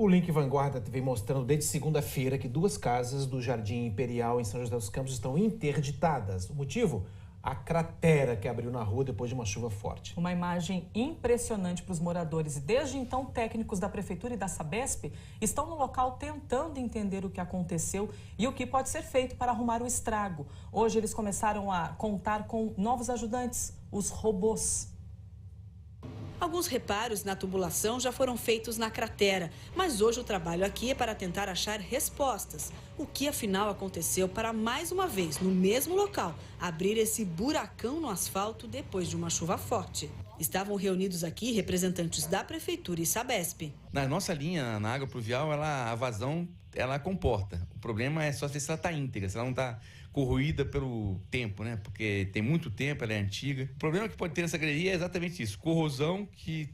O Link Vanguarda vem mostrando desde segunda-feira que 2 casas do Jardim Imperial em São José dos Campos estão interditadas. O motivo? A cratera que abriu na rua depois de uma chuva forte. Uma imagem impressionante para os moradores. E desde então, técnicos da Prefeitura e da Sabesp estão no local tentando entender o que aconteceu e o que pode ser feito para arrumar o estrago. Hoje eles começaram a contar com novos ajudantes, os robôs. Alguns reparos na tubulação já foram feitos na cratera, mas hoje o trabalho aqui é para tentar achar respostas. O que afinal aconteceu para mais uma vez, no mesmo local, abrir esse buracão no asfalto depois de uma chuva forte? Estavam reunidos aqui representantes da Prefeitura e Sabesp. Na nossa linha, na água pluvial, a vazão ela comporta. O problema é só ver se ela está íntegra, se ela não está corroída pelo tempo, né? Porque tem muito tempo, ela é antiga. O problema que pode ter nessa galeria é exatamente isso, corrosão que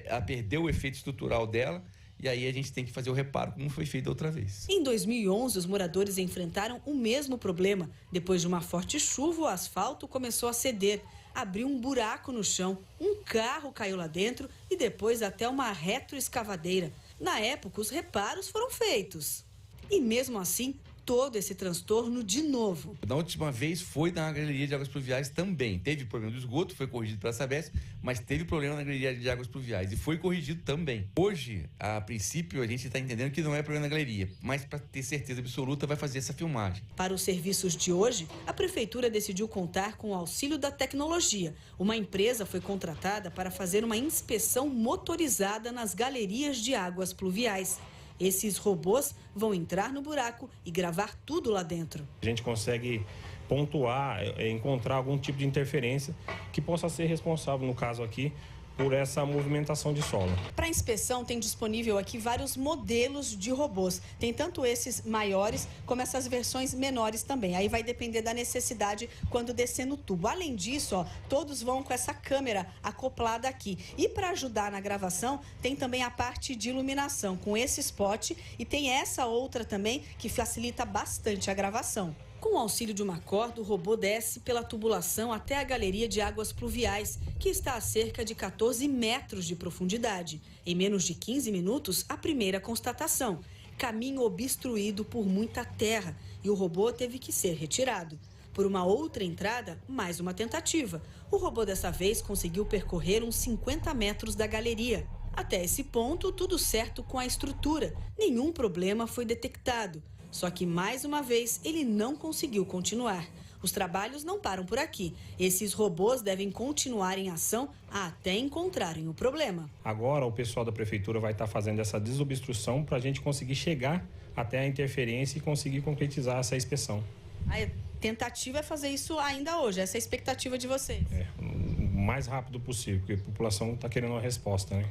ela perdeu o efeito estrutural dela e aí a gente tem que fazer o reparo como foi feito da outra vez. Em 2011, os moradores enfrentaram o mesmo problema. Depois de uma forte chuva, o asfalto começou a ceder. Abriu um buraco no chão, um carro caiu lá dentro e depois até uma retroescavadeira. Na época, os reparos foram feitos. E mesmo assim, todo esse transtorno de novo. Da última vez foi na galeria de águas pluviais também. Teve problema do esgoto, foi corrigido pela Sabesp, mas teve problema na galeria de águas pluviais e foi corrigido também. Hoje, a princípio, a gente está entendendo que não é problema na galeria, mas para ter certeza absoluta vai fazer essa filmagem. Para os serviços de hoje, a Prefeitura decidiu contar com o auxílio da tecnologia. Uma empresa foi contratada para fazer uma inspeção motorizada nas galerias de águas pluviais. Esses robôs vão entrar no buraco e gravar tudo lá dentro. A gente consegue pontuar, encontrar algum tipo de interferência que possa ser responsável, no caso aqui, por essa movimentação de solo. Para a inspeção, tem disponível aqui vários modelos de robôs. Tem tanto esses maiores como essas versões menores também. Aí vai depender da necessidade quando descer no tubo. Além disso, ó, todos vão com essa câmera acoplada aqui. E para ajudar na gravação, tem também a parte de iluminação com esse spot e tem essa outra também que facilita bastante a gravação. Com o auxílio de uma corda, o robô desce pela tubulação até a galeria de águas pluviais, que está a cerca de 14 metros de profundidade. Em menos de 15 minutos, a primeira constatação: caminho obstruído por muita terra e o robô teve que ser retirado. Por uma outra entrada, mais uma tentativa. O robô dessa vez conseguiu percorrer uns 50 metros da galeria. Até esse ponto, tudo certo com a estrutura. Nenhum problema foi detectado. Só que, mais uma vez, ele não conseguiu continuar. Os trabalhos não param por aqui. Esses robôs devem continuar em ação até encontrarem o problema. Agora, o pessoal da Prefeitura vai estar fazendo essa desobstrução para a gente conseguir chegar até a interferência e conseguir concretizar essa inspeção. A tentativa é fazer isso ainda hoje. Essa é a expectativa de vocês? O mais rápido possível, porque a população está querendo uma resposta, né?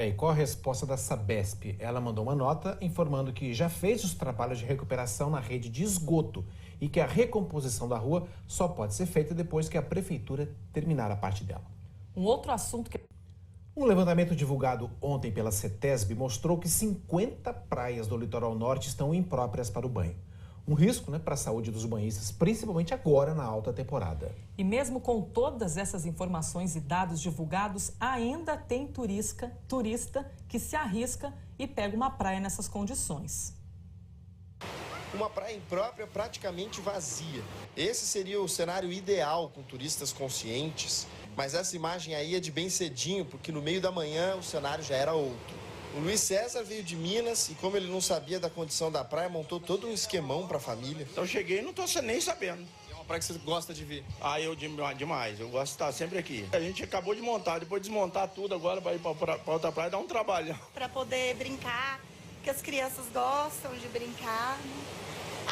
E qual a resposta da Sabesp? Ela mandou uma nota informando que já fez os trabalhos de recuperação na rede de esgoto e que a recomposição da rua só pode ser feita depois que a Prefeitura terminar a parte dela. Um outro assunto que... Um levantamento divulgado ontem pela CETESB mostrou que 50 praias do litoral norte estão impróprias para o banho. Um risco, para a saúde dos banhistas, principalmente agora na alta temporada. E mesmo com todas essas informações e dados divulgados, ainda tem turista que se arrisca e pega uma praia nessas condições. Uma praia imprópria praticamente vazia. Esse seria o cenário ideal com turistas conscientes, mas essa imagem aí é de bem cedinho, porque no meio da manhã o cenário já era outro. O Luiz César veio de Minas e, como ele não sabia da condição da praia, montou todo um esquemão para a família. Então eu cheguei e não tô nem sabendo. É uma praia que você gosta de vir? Ah, eu demais. Eu gosto de estar sempre aqui. A gente acabou de montar, depois de desmontar tudo agora para ir para outra praia, dá um trabalho. Para poder brincar, que as crianças gostam de brincar.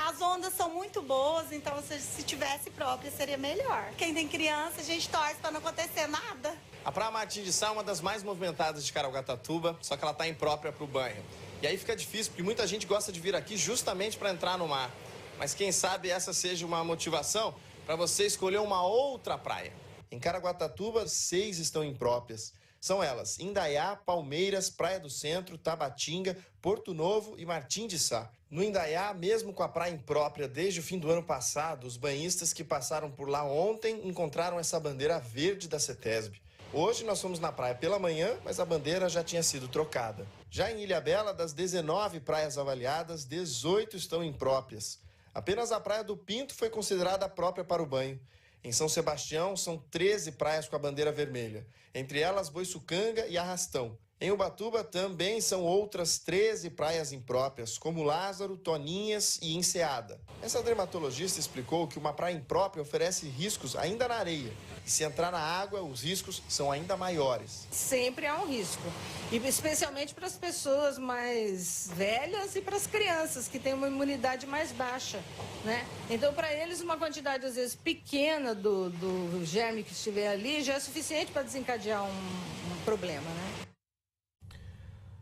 As ondas são muito boas, então se tivesse própria seria melhor. Quem tem criança, a gente torce para não acontecer nada. A Praia Martim de Sá é uma das mais movimentadas de Caraguatatuba, só que ela está imprópria para o banho. E aí fica difícil, porque muita gente gosta de vir aqui justamente para entrar no mar. Mas quem sabe essa seja uma motivação para você escolher uma outra praia. Em Caraguatatuba, 6 estão impróprias. São elas: Indaiá, Palmeiras, Praia do Centro, Tabatinga, Porto Novo e Martim de Sá. No Indaiá, mesmo com a praia imprópria desde o fim do ano passado, os banhistas que passaram por lá ontem encontraram essa bandeira verde da CETESB. Hoje nós fomos na praia pela manhã, mas a bandeira já tinha sido trocada. Já em Ilhabela, das 19 praias avaliadas, 18 estão impróprias. Apenas a Praia do Pinto foi considerada própria para o banho. Em São Sebastião, são 13 praias com a bandeira vermelha, entre elas Boiçucanga e Arrastão. Em Ubatuba também são outras 13 praias impróprias, como Lázaro, Toninhas e Enseada. Essa dermatologista explicou que uma praia imprópria oferece riscos ainda na areia. E se entrar na água, os riscos são ainda maiores. Sempre há um risco, e especialmente para as pessoas mais velhas e para as crianças, que têm uma imunidade mais baixa, né? Então, para eles, uma quantidade, às vezes, pequena do germe que estiver ali já é suficiente para desencadear um problema, né?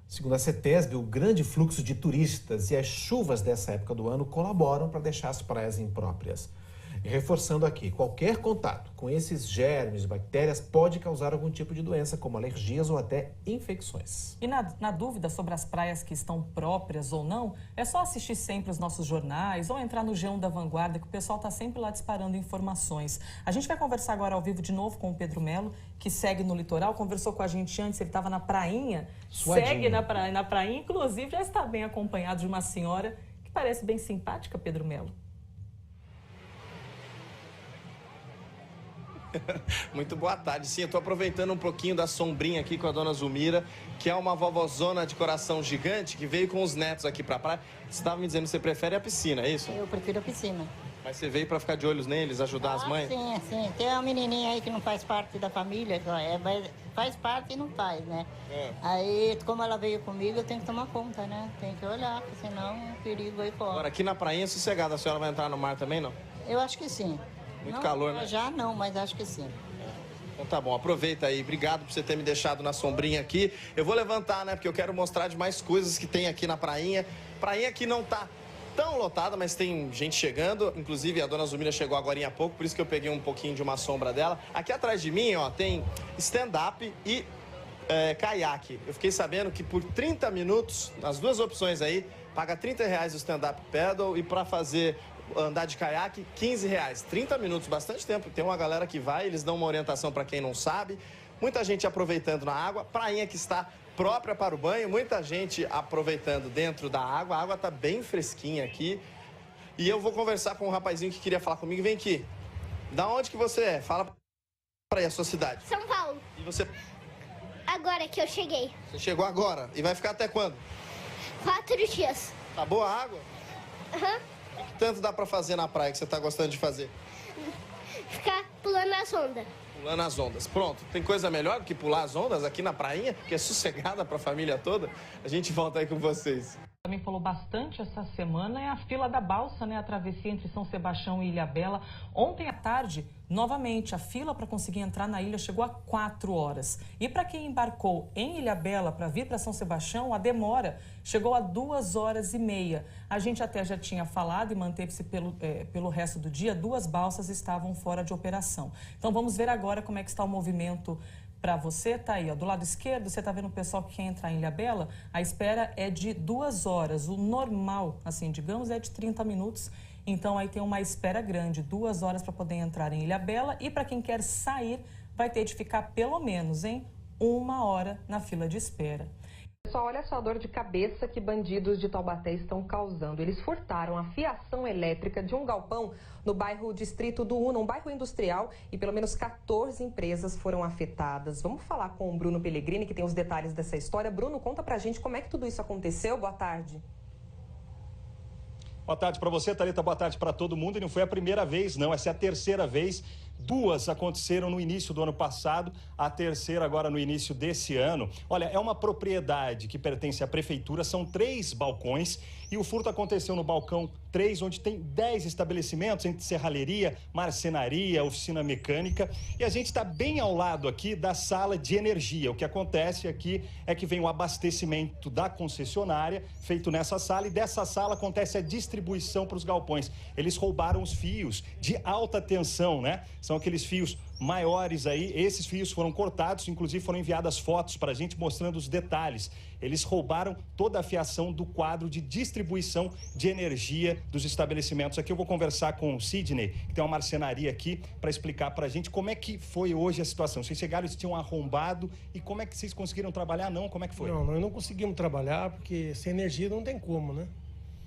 Segundo a CETESB, o grande fluxo de turistas e as chuvas dessa época do ano colaboram para deixar as praias impróprias. E reforçando aqui, qualquer contato com esses germes e bactérias pode causar algum tipo de doença, como alergias ou até infecções. E na dúvida sobre as praias que estão próprias ou não, é só assistir sempre os nossos jornais ou entrar no G1 da Vanguarda, que o pessoal está sempre lá disparando informações. A gente vai conversar agora ao vivo de novo com o Pedro Melo, que segue no litoral, conversou com a gente antes, ele estava na prainha, Suadinho. Segue na prainha, inclusive já está bem acompanhado de uma senhora que parece bem simpática, Pedro Melo. Muito boa tarde. Sim, eu estou aproveitando um pouquinho da sombrinha aqui com a dona Zulmira, que é uma vovozona de coração gigante que veio com os netos aqui para a praia. Você estava me dizendo que você prefere a piscina, é isso? Eu prefiro a piscina. Mas você veio para ficar de olhos neles, ajudar as mães? Sim, sim. Tem uma menininha aí que não faz parte da família, faz parte e não faz, né? Aí, como ela veio comigo, eu tenho que tomar conta, né? Tem que olhar, porque senão o perigo aí fora. Agora, aqui na prainha, sossegada, a senhora vai entrar no mar também, não? Eu acho que sim. Muito não, calor, né? Já não, mas acho que sim. Então tá bom, aproveita aí. Obrigado por você ter me deixado na sombrinha aqui. Eu vou levantar, né? Porque eu quero mostrar de mais coisas que tem aqui na prainha. Prainha que não tá tão lotada, mas tem gente chegando. Inclusive, a dona Zulmira chegou agora há pouco, por isso que eu peguei um pouquinho de uma sombra dela. Aqui atrás de mim, ó, tem stand-up e caiaque. Eu fiquei sabendo que por 30 minutos, as duas opções aí, paga R$30 o stand-up paddle e para fazer andar de caiaque, R$15. 30 minutos, bastante tempo. Tem uma galera que vai, eles dão uma orientação para quem não sabe. Muita gente aproveitando na água. Prainha que está própria para o banho. Muita gente aproveitando dentro da água. A água está bem fresquinha aqui. E eu vou conversar com um rapazinho que queria falar comigo. Vem aqui. Da onde que você é? Fala para aí a sua cidade. São Paulo. E você? Agora que eu cheguei. Você chegou agora? E vai ficar até quando? 4 dias. Tá boa a água? Aham. O que tanto dá pra fazer na praia que você tá gostando de fazer? Ficar pulando as ondas. Pulando as ondas. Pronto. Tem coisa melhor do que pular as ondas aqui na prainha, que é sossegada pra família toda? A gente volta aí com vocês. Também falou bastante essa semana é a fila da balsa, né? A travessia entre São Sebastião e Ilhabela. Ontem à tarde, novamente, a fila para conseguir entrar na ilha chegou a 4 horas. E para quem embarcou em Ilhabela para vir para São Sebastião, a demora chegou a 2 horas e meia. A gente até já tinha falado e manteve-se pelo resto do dia, 2 balsas estavam fora de operação. Então vamos ver agora como é que está o movimento. Para você, tá aí, ó, do lado esquerdo, você tá vendo o pessoal que quer entrar em Ilhabela, a espera é de 2 horas. O normal, assim, digamos, é de 30 minutos. Então, aí tem uma espera grande, 2 horas para poder entrar em Ilhabela. E para quem quer sair, vai ter de ficar pelo menos, 1 hora na fila de espera. Pessoal, olha só a dor de cabeça que bandidos de Taubaté estão causando. Eles furtaram a fiação elétrica de um galpão no bairro Distrito do Una, um bairro industrial, e pelo menos 14 empresas foram afetadas. Vamos falar com o Bruno Pellegrini, que tem os detalhes dessa história. Bruno, conta pra gente como é que tudo isso aconteceu. Boa tarde. Boa tarde para você, Thalita. Boa tarde para todo mundo. E não foi a primeira vez, não. Essa é a terceira vez. 2 aconteceram no início do ano passado, a terceira agora no início desse ano. Olha, é uma propriedade que pertence à prefeitura, são 3 balcões e o furto aconteceu no balcão 3, onde tem 10 estabelecimentos, entre serralheria, marcenaria, oficina mecânica. E a gente está bem ao lado aqui da sala de energia. O que acontece aqui é que vem o abastecimento da concessionária, feito nessa sala, e dessa sala acontece a distribuição para os galpões. Eles roubaram os fios de alta tensão, né? São São aqueles fios maiores aí, esses fios foram cortados, inclusive foram enviadas fotos para a gente mostrando os detalhes. Eles roubaram toda a fiação do quadro de distribuição de energia dos estabelecimentos. Aqui eu vou conversar com o Sidney, que tem uma marcenaria aqui, para explicar para a gente como é que foi hoje a situação. Vocês chegaram, eles tinham arrombado, e como é que vocês conseguiram trabalhar? Não, como é que foi? Não, nós não conseguimos trabalhar, porque sem energia não tem como, né?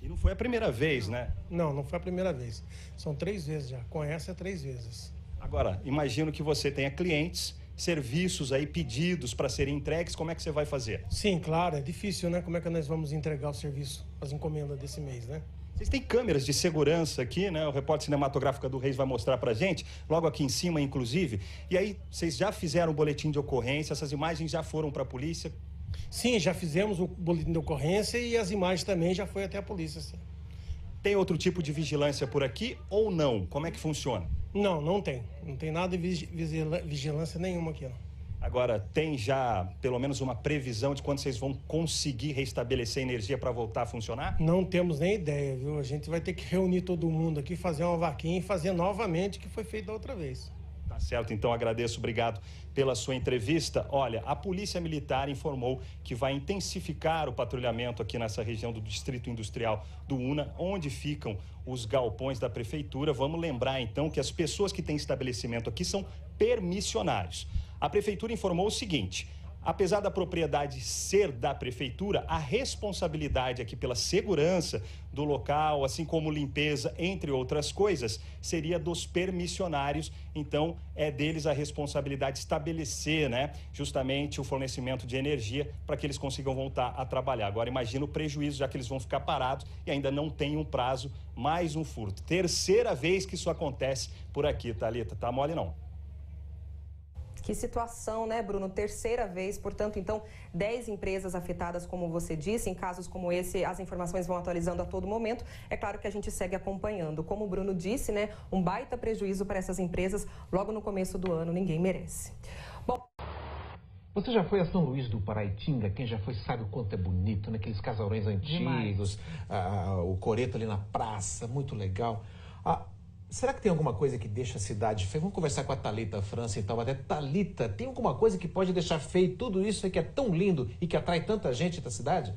E não foi a primeira vez, né? Não, não foi a primeira vez. São 3 vezes já. Com essa é 3 vezes. Agora, imagino que você tenha clientes, serviços aí, pedidos para serem entregues. Como é que você vai fazer? Sim, claro, é difícil, né? Como é que nós vamos entregar o serviço, as encomendas desse mês, né? Vocês têm câmeras de segurança aqui, né? O repórter cinematográfico do Reis vai mostrar pra gente, logo aqui em cima, inclusive. E aí, vocês já fizeram um boletim de ocorrência? Essas imagens já foram para a polícia? Sim, já fizemos o boletim de ocorrência e as imagens também já foi até a polícia, sim. Tem outro tipo de vigilância por aqui ou não? Como é que funciona? Não, não tem. Não tem nada de vigilância nenhuma aqui, não. Agora, tem já pelo menos uma previsão de quando vocês vão conseguir restabelecer a energia para voltar a funcionar? Não temos nem ideia, viu? A gente vai ter que reunir todo mundo aqui, fazer uma vaquinha e fazer novamente o que foi feito da outra vez. Tá certo, então agradeço, obrigado pela sua entrevista. Olha, a Polícia Militar informou que vai intensificar o patrulhamento aqui nessa região do Distrito Industrial do Una, onde ficam os galpões da Prefeitura. Vamos lembrar, então, que as pessoas que têm estabelecimento aqui são permissionários. A Prefeitura informou o seguinte: apesar da propriedade ser da Prefeitura, a responsabilidade aqui pela segurança do local, assim como limpeza, entre outras coisas, seria dos permissionários. Então, é deles a responsabilidade de estabelecer, né, justamente o fornecimento de energia para que eles consigam voltar a trabalhar. Agora, imagina o prejuízo, já que eles vão ficar parados e ainda não tem um prazo, mais um furto. Terceira vez que isso acontece por aqui, Thalita. Tá mole não. Que situação, né, Bruno? Terceira vez, portanto, então, 10 empresas afetadas, como você disse. Em casos como esse, as informações vão atualizando a todo momento. É claro que a gente segue acompanhando. Como o Bruno disse, né, um baita prejuízo para essas empresas logo no começo do ano. Ninguém merece. Bom... Você já foi a São Luís do Paraitinga? Quem já foi sabe o quanto é bonito, né? Aqueles casarões antigos, o coreto ali na praça, muito legal. Será que tem alguma coisa que deixa a cidade feia? Vamos conversar com a Thalita França, então. Até Thalita, tem alguma coisa que pode deixar feio tudo isso aí que é tão lindo e que atrai tanta gente da cidade?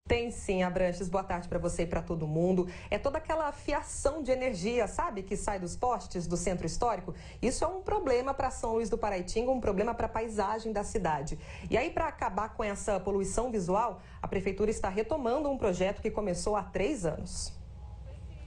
Tem sim, Abranches. Boa tarde para você e para todo mundo. É toda aquela fiação de energia, sabe, que sai dos postes do centro histórico. Isso é um problema para São Luís do Paraitinga, um problema para a paisagem da cidade. E aí, para acabar com essa poluição visual, a Prefeitura está retomando um projeto que começou há 3 anos.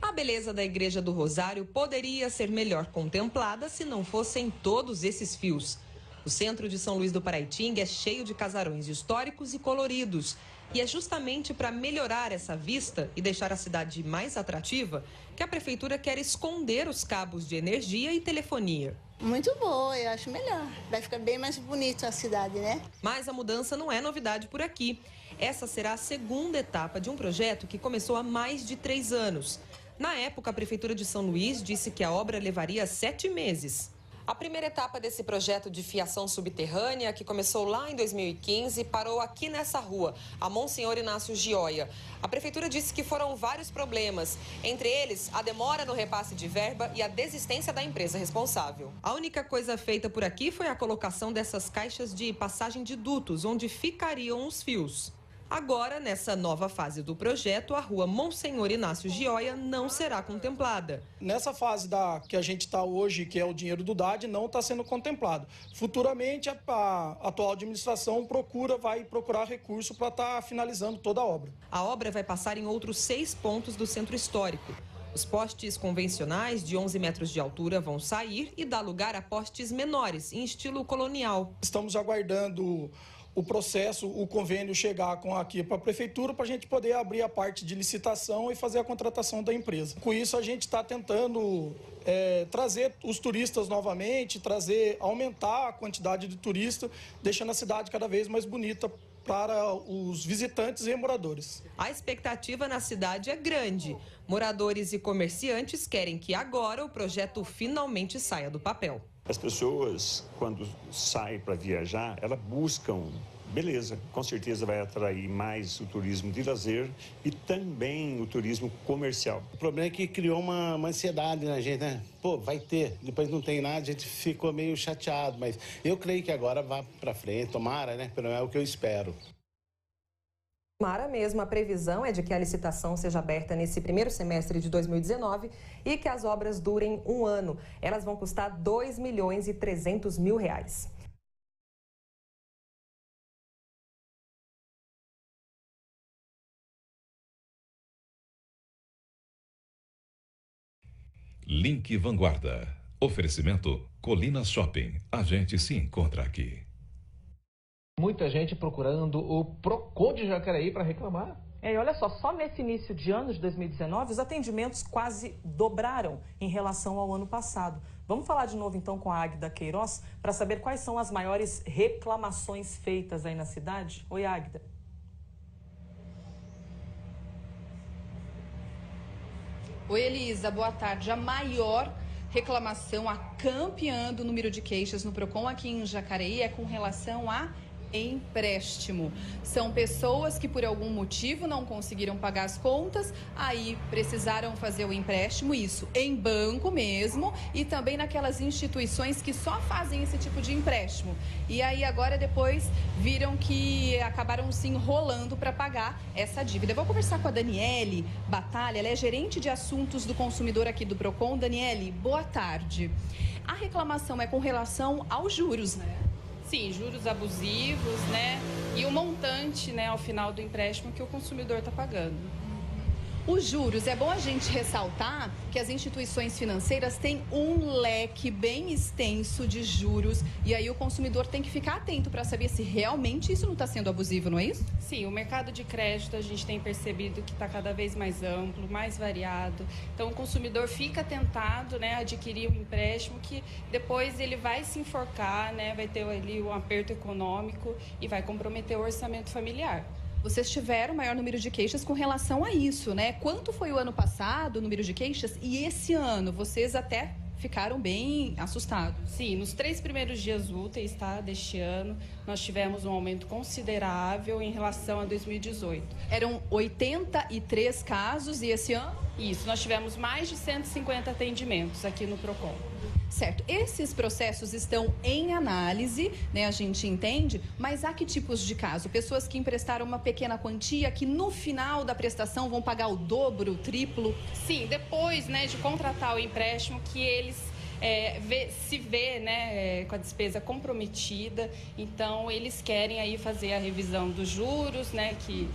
A beleza da Igreja do Rosário poderia ser melhor contemplada se não fossem todos esses fios. O centro de São Luís do Paraitinga é cheio de casarões históricos e coloridos. E é justamente para melhorar essa vista e deixar a cidade mais atrativa que a Prefeitura quer esconder os cabos de energia e telefonia. Muito boa, eu acho melhor. Vai ficar bem mais bonito a cidade, né? Mas a mudança não é novidade por aqui. Essa será a segunda etapa de um projeto que começou há mais de 3 anos. Na época, a Prefeitura de São Luís disse que a obra levaria 7 meses. A primeira etapa desse projeto de fiação subterrânea, que começou lá em 2015, parou aqui nessa rua, a Monsenhor Inácio Gioia. A Prefeitura disse que foram vários problemas, entre eles a demora no repasse de verba e a desistência da empresa responsável. A única coisa feita por aqui foi a colocação dessas caixas de passagem de dutos, onde ficariam os fios. Agora, nessa nova fase do projeto, a rua Monsenhor Inácio Gioia não será contemplada. Nessa fase que a gente está hoje, que é o dinheiro do DAD, não está sendo contemplado. Futuramente, a atual administração vai procurar recurso para estar finalizando toda a obra. A obra vai passar em outros 6 pontos do centro histórico. Os postes convencionais de 11 metros de altura vão sair e dar lugar a postes menores, em estilo colonial. Estamos aguardando o processo, o convênio chegar aqui para a Prefeitura para a gente poder abrir a parte de licitação e fazer a contratação da empresa. Com isso, a gente está tentando trazer os turistas novamente, aumentar a quantidade de turistas, deixando a cidade cada vez mais bonita para os visitantes e moradores. A expectativa na cidade é grande. Moradores e comerciantes querem que agora o projeto finalmente saia do papel. As pessoas, quando saem para viajar, elas buscam beleza, com certeza vai atrair mais o turismo de lazer e também o turismo comercial. O problema é que criou uma ansiedade na gente, né? Pô, vai ter, depois não tem nada, a gente ficou meio chateado, mas eu creio que agora vá para frente, tomara, né? Pelo menos é o que eu espero. Tomara mesmo, a previsão é de que a licitação seja aberta nesse primeiro semestre de 2019 e que as obras durem 1 ano. Elas vão custar R$ 2.300.000. Link Vanguarda. Oferecimento Colina Shopping. A gente se encontra aqui. Muita gente procurando o PROCON de Jacareí para reclamar. E olha só nesse início de ano de 2019, os atendimentos quase dobraram em relação ao ano passado. Vamos falar de novo então com a Águida Queiroz para saber quais são as maiores reclamações feitas aí na cidade. Oi, Águida. Oi, Elisa, boa tarde. A maior reclamação, a campeã do número de queixas no PROCON aqui em Jacareí é com relação a empréstimo. São pessoas que por algum motivo não conseguiram pagar as contas, aí precisaram fazer o empréstimo, isso em banco mesmo, e também naquelas instituições que só fazem esse tipo de empréstimo. E aí agora depois viram que acabaram se enrolando para pagar essa dívida. Eu vou conversar com a Daniele Batalha, ela é gerente de assuntos do consumidor aqui do PROCON. Daniele, boa tarde. A reclamação é com relação aos juros, né? Sim, juros abusivos, né? E o montante, né, ao final do empréstimo que o consumidor está pagando. Os juros, é bom a gente ressaltar que as instituições financeiras têm um leque bem extenso de juros e aí o consumidor tem que ficar atento para saber se realmente isso não está sendo abusivo, não é isso? Sim, o mercado de crédito a gente tem percebido que está cada vez mais amplo, mais variado. Então o consumidor fica tentado, né, a adquirir um empréstimo que depois ele vai se enforcar, né, vai ter ali um aperto econômico e vai comprometer o orçamento familiar. Vocês tiveram maior número de queixas com relação a isso, né? Quanto foi o ano passado, o número de queixas? E esse ano, vocês até ficaram bem assustados. Sim, nos 3 primeiros dias úteis, tá, deste ano, nós tivemos um aumento considerável em relação a 2018. Eram 83 casos e esse ano? Isso, nós tivemos mais de 150 atendimentos aqui no PROCON. Certo, esses processos estão em análise, né, a gente entende, mas há que tipos de caso? Pessoas que emprestaram uma pequena quantia que no final da prestação vão pagar o dobro, o triplo? Sim, depois, né, de contratar o empréstimo, que eles se vê, né, com a despesa comprometida, então eles querem aí fazer a revisão dos juros, né, E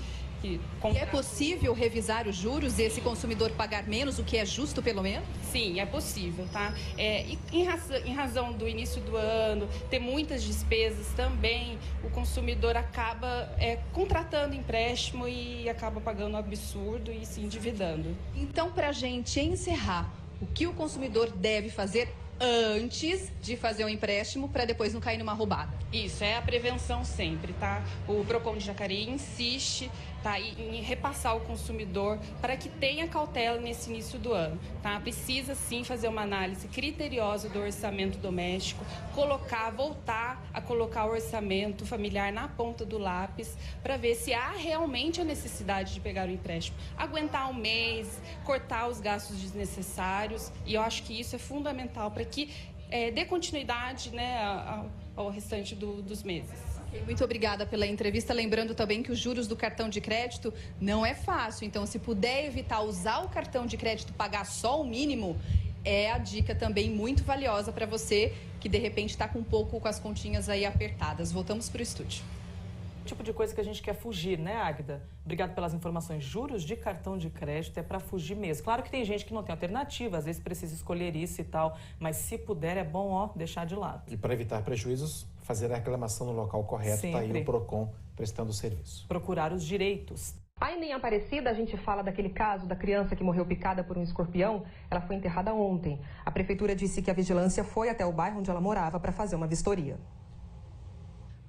é possível revisar os juros e esse consumidor pagar menos, o que é justo pelo menos? Sim, é possível, tá? E em razão do início do ano, ter muitas despesas também, o consumidor acaba contratando empréstimo e acaba pagando um absurdo e se endividando. Então, para a gente encerrar, o que o consumidor deve fazer antes de fazer um empréstimo para depois não cair numa roubada? Isso, é a prevenção sempre, tá? O PROCON de Jacareí insiste, tá, em repassar ao consumidor para que tenha cautela nesse início do ano, tá? Precisa sim fazer uma análise criteriosa do orçamento doméstico, voltar a colocar o orçamento familiar na ponta do lápis para ver se há realmente a necessidade de pegar o empréstimo. Aguentar um mês, cortar os gastos desnecessários, e eu acho que isso é fundamental para que dê continuidade, né, ao restante dos meses. Muito obrigada pela entrevista. Lembrando também que os juros do cartão de crédito não é fácil. Então, se puder evitar usar o cartão de crédito, pagar só o mínimo, é a dica também muito valiosa para você que, de repente, está com as continhas aí apertadas. Voltamos para o estúdio. Tipo de coisa que a gente quer fugir, né, Águida? Obrigado pelas informações. Juros de cartão de crédito é para fugir mesmo. Claro que tem gente que não tem alternativa, às vezes precisa escolher isso e tal, mas se puder é bom, deixar de lado. E para evitar prejuízos, fazer a reclamação no local correto, está aí o PROCON prestando o serviço. Procurar os direitos. Ainda em Aparecida, a gente fala daquele caso da criança que morreu picada por um escorpião. Ela foi enterrada ontem. A prefeitura disse que a vigilância foi até o bairro onde ela morava para fazer uma vistoria.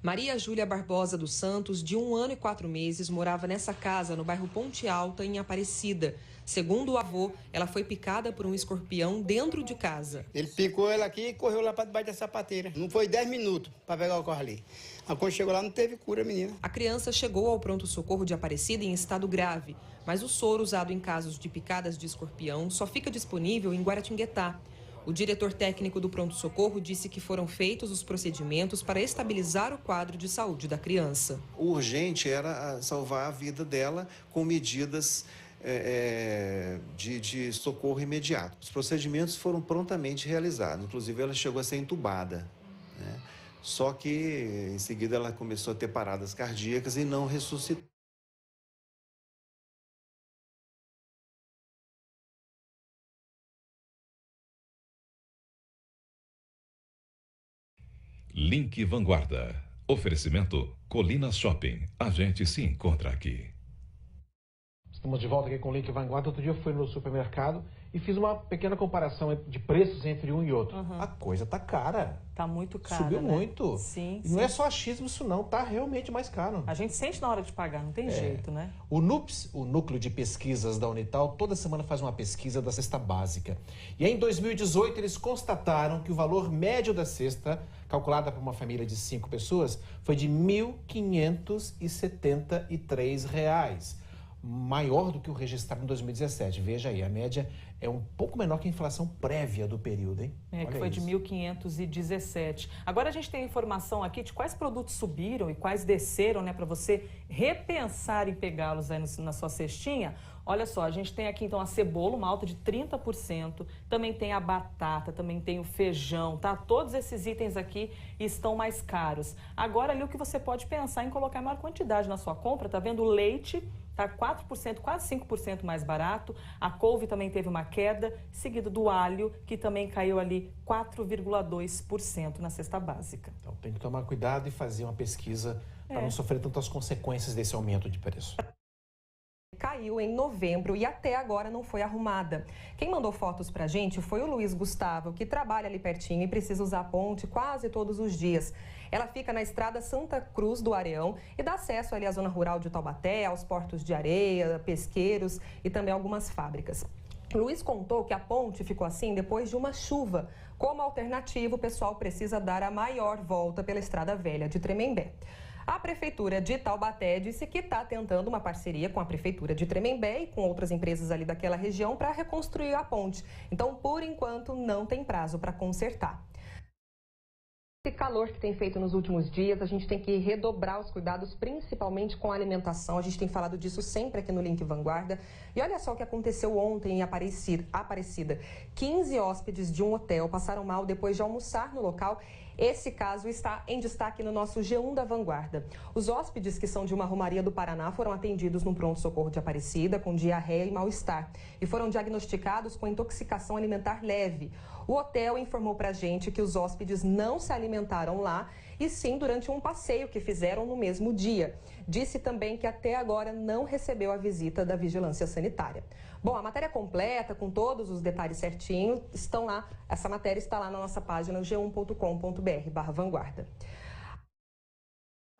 Maria Júlia Barbosa dos Santos, de 1 ano e 4 meses, morava nessa casa no bairro Ponte Alta, em Aparecida. Segundo o avô, ela foi picada por um escorpião dentro de casa. Ele picou ela aqui e correu lá para debaixo da sapateira. Não foi 10 minutos para pegar o corpo ali. Aí quando chegou lá não teve cura, menina. A criança chegou ao pronto-socorro de Aparecida em estado grave, mas o soro usado em casos de picadas de escorpião só fica disponível em Guaratinguetá. O diretor técnico do pronto-socorro disse que foram feitos os procedimentos para estabilizar o quadro de saúde da criança. O urgente era salvar a vida dela com medidas de socorro imediato. Os procedimentos foram prontamente realizados, inclusive ela chegou a ser entubada, né? Só que em seguida ela começou a ter paradas cardíacas e não ressuscitou. Link Vanguarda. Oferecimento Colina Shopping. A gente se encontra aqui. Estamos de volta aqui com o Link Vanguarda. Outro dia eu fui no supermercado e fiz uma pequena comparação de preços entre um e outro. A coisa tá cara. Tá muito cara, Subiu né? muito. Sim, E não é só achismo isso não, tá realmente mais caro. A gente sente na hora de pagar, não tem jeito, né? O NUPS, o Núcleo de Pesquisas da Unital, toda semana faz uma pesquisa da cesta básica. E aí, em 2018, eles constataram que o valor médio da cesta, calculada por uma família de 5 pessoas, foi de R$ 1.573. Maior do que o registrado em 2017. Veja aí, a média é um pouco menor que a inflação prévia do período, hein? Que foi de 1.517. Agora a gente tem informação aqui de quais produtos subiram e quais desceram, né? Para você repensar em pegá-los aí na sua cestinha. Olha só, a gente tem aqui então a cebola, uma alta de 30%, também tem a batata, também tem o feijão, tá? Todos esses itens aqui estão mais caros. Agora ali o que você pode pensar em colocar em maior quantidade na sua compra, tá vendo? O leite tá 4%, quase 5% mais barato. A couve também teve uma queda, seguido do alho, que também caiu ali 4,2% na cesta básica. Então tem que tomar cuidado e fazer uma pesquisa para não sofrer tantas consequências desse aumento de preço. Caiu em novembro e até agora não foi arrumada. Quem mandou fotos pra gente foi o Luiz Gustavo, que trabalha ali pertinho e precisa usar a ponte quase todos os dias. Ela fica na estrada Santa Cruz do Areão e dá acesso ali à zona rural de Taubaté, aos portos de areia, pesqueiros e também algumas fábricas. Luiz contou que a ponte ficou assim depois de uma chuva. Como alternativa, o pessoal precisa dar a maior volta pela estrada velha de Tremembé. A Prefeitura de Taubaté disse que está tentando uma parceria com a Prefeitura de Tremembé e com outras empresas ali daquela região para reconstruir a ponte. Então, por enquanto, não tem prazo para consertar. Esse calor que tem feito nos últimos dias, a gente tem que redobrar os cuidados, principalmente com a alimentação. A gente tem falado disso sempre aqui no Link Vanguarda. E olha só o que aconteceu ontem em Aparecida. 15 hóspedes de um hotel passaram mal depois de almoçar no local. Esse caso está em destaque no nosso G1 da Vanguarda. Os hóspedes que são de uma romaria do Paraná foram atendidos no pronto-socorro de Aparecida com diarreia e mal-estar e foram diagnosticados com intoxicação alimentar leve. O hotel informou pra gente que os hóspedes não se alimentaram lá e sim durante um passeio que fizeram no mesmo dia. Disse também que até agora não recebeu a visita da vigilância sanitária. Bom, a matéria completa, com todos os detalhes certinhos, estão lá. Essa matéria está lá na nossa página g1.com.br/vanguarda.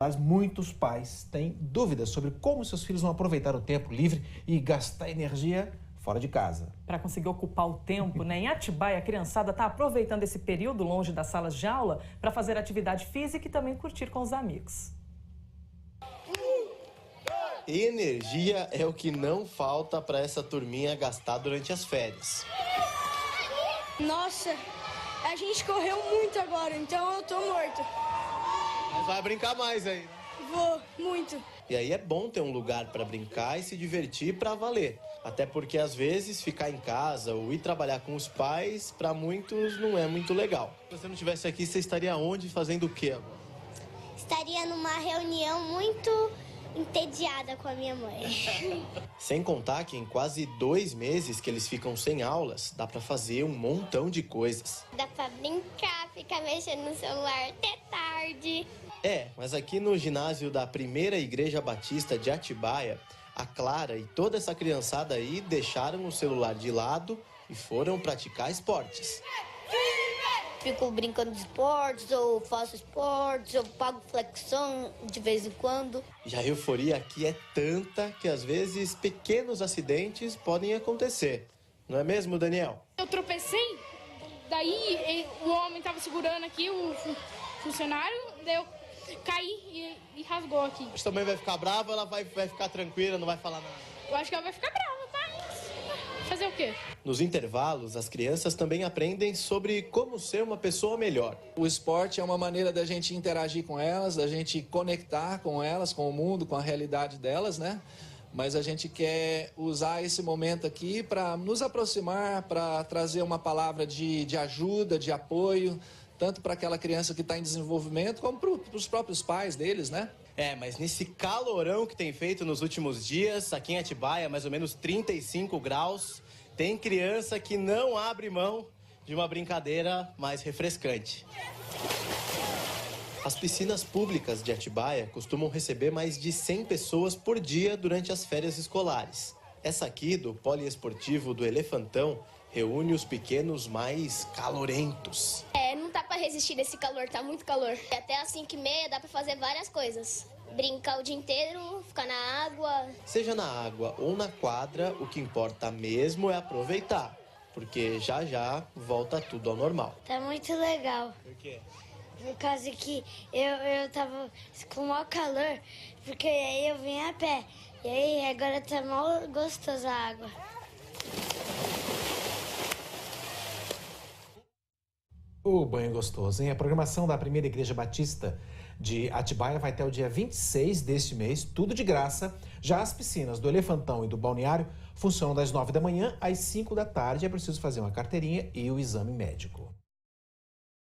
Mas muitos pais têm dúvidas sobre como seus filhos vão aproveitar o tempo livre e gastar energia fora de casa. Para conseguir ocupar o tempo, né? Em Atibaia, a criançada está aproveitando esse período longe das salas de aula para fazer atividade física e também curtir com os amigos. Energia é o que não falta para essa turminha gastar durante as férias. Nossa, a gente correu muito agora, então eu tô morto. Mas vai brincar mais aí. Vou, muito. E aí é bom ter um lugar para brincar e se divertir para valer. Até porque às vezes ficar em casa ou ir trabalhar com os pais, para muitos não é muito legal. Se você não estivesse aqui, você estaria onde fazendo o quê agora? Estaria numa reunião muito entediada com a minha mãe. Sem contar que em quase 2 meses que eles ficam sem aulas, dá pra fazer um montão de coisas. Dá pra brincar, ficar mexendo no celular até tarde. Mas aqui no ginásio da Primeira Igreja Batista de Atibaia, a Clara e toda essa criançada aí deixaram o celular de lado e foram praticar esportes. fico brincando de esportes, ou faço esportes, eu pago flexão de vez em quando. E a euforia aqui é tanta que às vezes pequenos acidentes podem acontecer. Não é mesmo, Daniel? Eu tropecei, daí o homem estava segurando aqui, o funcionário, daí eu caí e rasgou aqui. Você também vai ficar brava ou ela vai ficar tranquila, não vai falar nada? Eu acho que ela vai ficar brava, mas fazer o quê? Nos intervalos, as crianças também aprendem sobre como ser uma pessoa melhor. O esporte é uma maneira da gente interagir com elas, da gente conectar com elas, com o mundo, com a realidade delas, né? Mas a gente quer usar esse momento aqui para nos aproximar, para trazer uma palavra de ajuda, de apoio, tanto para aquela criança que está em desenvolvimento, como para os próprios pais deles, né? Mas nesse calorão que tem feito nos últimos dias, aqui em Atibaia, mais ou menos 35 graus, tem criança que não abre mão de uma brincadeira mais refrescante. As piscinas públicas de Atibaia costumam receber mais de 100 pessoas por dia durante as férias escolares. Essa aqui, do Poliesportivo do Elefantão, reúne os pequenos mais calorentos. Não dá pra resistir desse calor, tá muito calor. Até às 5h30 dá pra fazer várias coisas. Brincar o dia inteiro, ficar na água. Seja na água ou na quadra, o que importa mesmo é aproveitar, porque já já volta tudo ao normal. Tá muito legal. Por quê? Por causa que eu tava com o maior calor, porque aí eu vim a pé. E aí agora tá mal gostosa a água. O banho gostoso, hein? A programação da Primeira Igreja Batista de Atibaia vai até o dia 26 deste mês, tudo de graça. Já as piscinas do Elefantão e do Balneário funcionam das 9 da manhã às 5 da tarde. É preciso fazer uma carteirinha e o exame médico.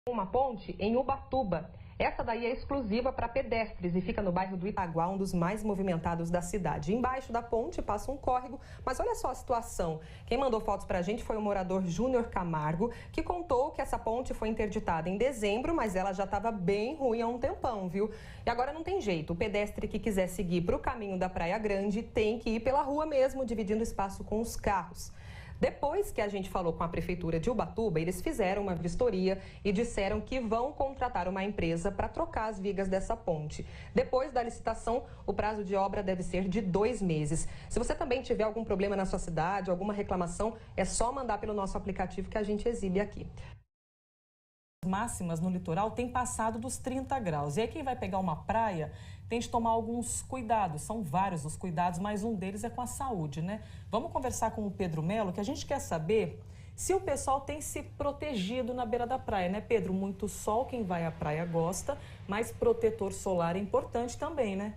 Uma ponte em Ubatuba. Essa daí é exclusiva para pedestres e fica no bairro do Itaguá, um dos mais movimentados da cidade. Embaixo da ponte passa um córrego, mas olha só a situação. Quem mandou fotos para a gente foi o morador Júnior Camargo, que contou que essa ponte foi interditada em dezembro, mas ela já estava bem ruim há um tempão, viu? E agora não tem jeito, o pedestre que quiser seguir para o caminho da Praia Grande tem que ir pela rua mesmo, dividindo espaço com os carros. Depois que a gente falou com a Prefeitura de Ubatuba, eles fizeram uma vistoria e disseram que vão contratar uma empresa para trocar as vigas dessa ponte. Depois da licitação, o prazo de obra deve ser de 2 meses. Se você também tiver algum problema na sua cidade, alguma reclamação, é só mandar pelo nosso aplicativo que a gente exibe aqui. As máximas no litoral têm passado dos 30 graus. E aí quem vai pegar uma praia tem de tomar alguns cuidados. São vários os cuidados, mas um deles é com a saúde, né? Vamos conversar com o Pedro Melo, que a gente quer saber se o pessoal tem se protegido na beira da praia, né, Pedro? Muito sol, quem vai à praia gosta, mas protetor solar é importante também, né?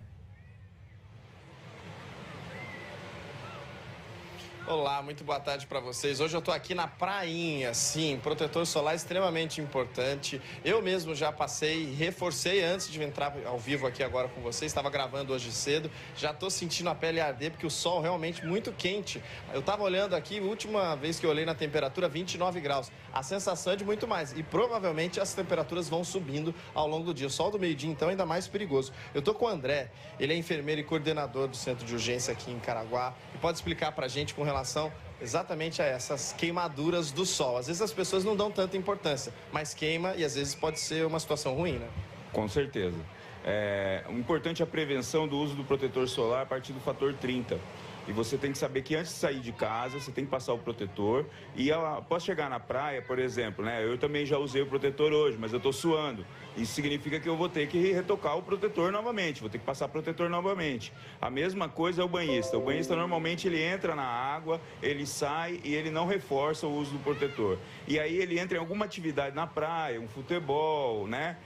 Olá, muito boa tarde para vocês. Hoje eu tô aqui na prainha, sim, protetor solar extremamente importante. Eu mesmo já passei e reforcei antes de entrar ao vivo aqui agora com vocês. Estava gravando hoje cedo, já tô sentindo a pele arder porque o sol realmente muito quente. Eu tava olhando aqui, última vez que eu olhei na temperatura, 29 graus. A sensação é de muito mais e provavelmente as temperaturas vão subindo ao longo do dia. O sol do meio-dia, então, ainda mais perigoso. Eu tô com o André, ele é enfermeiro e coordenador do Centro de Urgência aqui em Caraguá e pode explicar pra gente com relação exatamente a essas queimaduras do sol. Às vezes as pessoas não dão tanta importância, mas queima e às vezes pode ser uma situação ruim, né? Com certeza. O importante é a prevenção do uso do protetor solar a partir do fator 30. E você tem que saber que antes de sair de casa, você tem que passar o protetor. E após chegar na praia, por exemplo, né? Eu também já usei o protetor hoje, mas eu estou suando. Isso significa que eu vou ter que retocar o protetor novamente, vou ter que passar protetor novamente. A mesma coisa é o banhista. O banhista normalmente ele entra na água, ele sai e ele não reforça o uso do protetor. E aí ele entra em alguma atividade na praia, um futebol, né?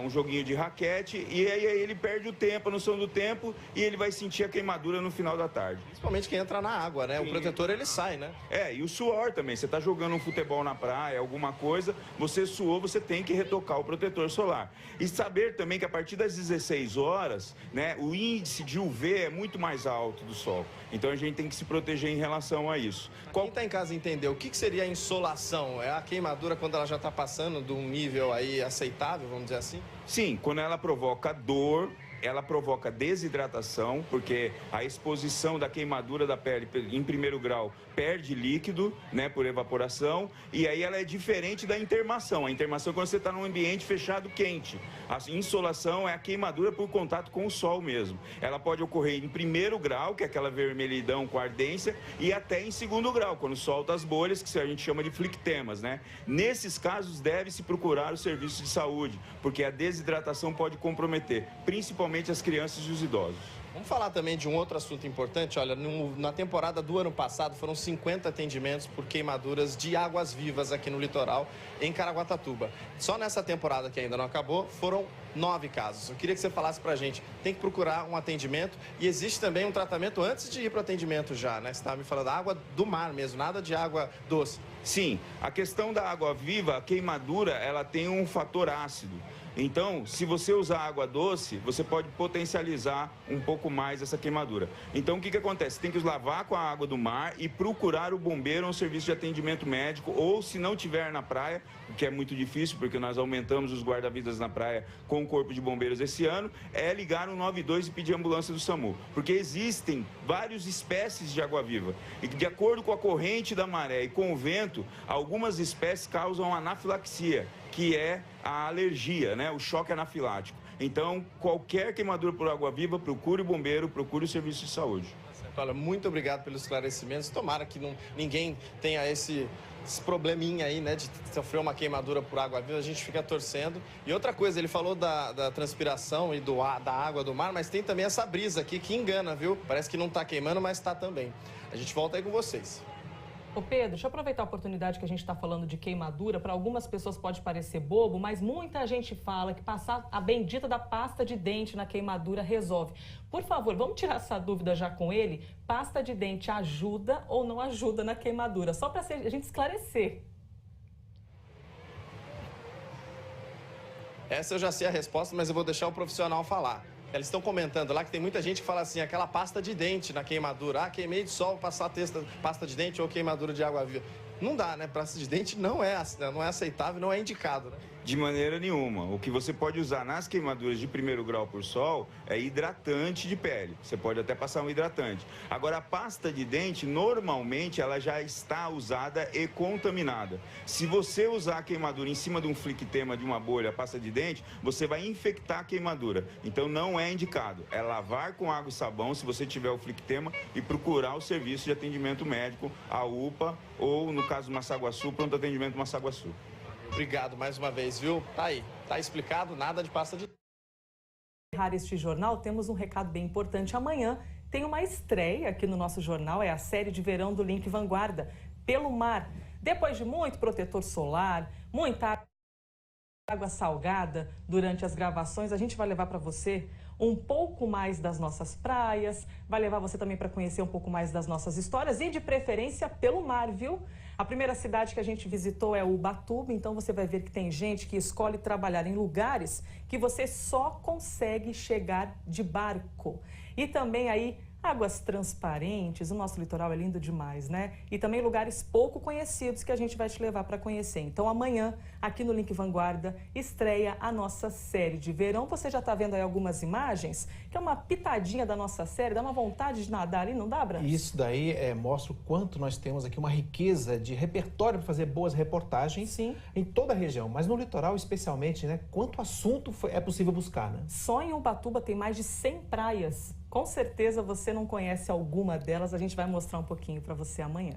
Um joguinho de raquete, e aí ele perde o tempo, a noção do tempo, e ele vai sentir a queimadura no final da tarde. Principalmente quem entra na água, né? Sim. O protetor ele sai, né? E o suor também. Você tá jogando um futebol na praia, alguma coisa, você suou, você tem que retocar o protetor solar. E saber também que a partir das 16 horas, né, o índice de UV é muito mais alto do sol. Então a gente tem que se proteger em relação a isso. Quem está em casa entendeu, o que seria a insolação? É a queimadura quando ela já está passando de um nível aí aceitável, vamos dizer assim? Sim, quando ela provoca dor, ela provoca desidratação, porque a exposição da queimadura da pele em primeiro grau perde líquido, né, por evaporação, e aí ela é diferente da intermação. A intermação é quando você está num ambiente fechado quente. A insolação é a queimadura por contato com o sol mesmo. Ela pode ocorrer em primeiro grau, que é aquela vermelhidão com ardência, e até em segundo grau, quando solta as bolhas, que a gente chama de flictemas, né? Nesses casos, deve-se procurar o serviço de saúde, porque a desidratação pode comprometer, principalmente as crianças e os idosos. Vamos falar também de um outro assunto importante. Olha, na temporada do ano passado foram 50 atendimentos por queimaduras de águas vivas aqui no litoral, em Caraguatatuba. Só nessa temporada que ainda não acabou, foram 9 casos. Eu queria que você falasse pra gente, tem que procurar um atendimento e existe também um tratamento antes de ir para o atendimento já, né? Você estava me falando da água do mar mesmo, nada de água doce. Sim, a questão da água viva, a queimadura, ela tem um fator ácido. Então, se você usar água doce, você pode potencializar um pouco mais essa queimadura. Então, o que acontece? Tem que lavar com a água do mar e procurar o bombeiro ou um serviço de atendimento médico, ou se não tiver na praia, o que é muito difícil, porque nós aumentamos os guarda-vidas na praia com o Corpo de Bombeiros esse ano, é ligar o 192 e pedir ambulância do SAMU. Porque existem várias espécies de água-viva. E de acordo com a corrente da maré e com o vento, algumas espécies causam anafilaxia, que é a alergia, né? O choque anafilático. Então, qualquer queimadura por água-viva, procure o bombeiro, procure o serviço de saúde. Olha, muito obrigado pelos esclarecimentos. Tomara que ninguém tenha esse probleminha aí, né, de sofrer uma queimadura por água-viva, a gente fica torcendo. E outra coisa, ele falou da transpiração e da água do mar, mas tem também essa brisa aqui que engana, viu? Parece que não está queimando, mas está também. A gente volta aí com vocês. Ô Pedro, deixa eu aproveitar a oportunidade que a gente está falando de queimadura. Para algumas pessoas pode parecer bobo, mas muita gente fala que passar a bendita da pasta de dente na queimadura resolve. Por favor, vamos tirar essa dúvida já com ele? Pasta de dente ajuda ou não ajuda na queimadura? Só para a gente esclarecer. Essa eu já sei a resposta, mas eu vou deixar o profissional falar. Eles estão comentando lá que tem muita gente que fala assim, aquela pasta de dente na queimadura. Ah, queimei de sol, passar pasta de dente ou queimadura de água viva. Não dá, né? Pasta de dente não é aceitável, não é indicado, né? De maneira nenhuma. O que você pode usar nas queimaduras de primeiro grau por sol é hidratante de pele. Você pode até passar um hidratante. Agora, a pasta de dente, normalmente, ela já está usada e contaminada. Se você usar a queimadura em cima de um flictema, de uma bolha, a pasta de dente, você vai infectar a queimadura. Então, não é indicado. É lavar com água e sabão, se você tiver o flictema, e procurar o serviço de atendimento médico, a UPA, ou, no caso do Massaguaçu, pronto atendimento Massaguaçu. Obrigado mais uma vez, viu? Tá aí, tá explicado, nada de pasta de... Para encerrar este jornal, temos um recado bem importante. Amanhã tem uma estreia aqui no nosso jornal, é a série de verão do Link Vanguarda, Pelo Mar. Depois de muito protetor solar, muita água salgada durante as gravações, a gente vai levar para você um pouco mais das nossas praias, vai levar você também para conhecer um pouco mais das nossas histórias e, de preferência, pelo mar, viu? A primeira cidade que a gente visitou é Ubatuba, então você vai ver que tem gente que escolhe trabalhar em lugares que você só consegue chegar de barco. E também aí águas transparentes, o nosso litoral é lindo demais, né? E também lugares pouco conhecidos que a gente vai te levar para conhecer. Então amanhã, aqui no Link Vanguarda, estreia a nossa série de verão. Você já está vendo aí algumas imagens, que é uma pitadinha da nossa série, dá uma vontade de nadar ali, não dá, Bran? Isso daí mostra o quanto nós temos aqui uma riqueza de repertório para fazer boas reportagens. Sim. Em toda a região, mas no litoral especialmente, né? Quanto assunto é possível buscar, né? Só em Ubatuba tem mais de 100 praias. Com certeza você não conhece alguma delas, a gente vai mostrar um pouquinho para você amanhã.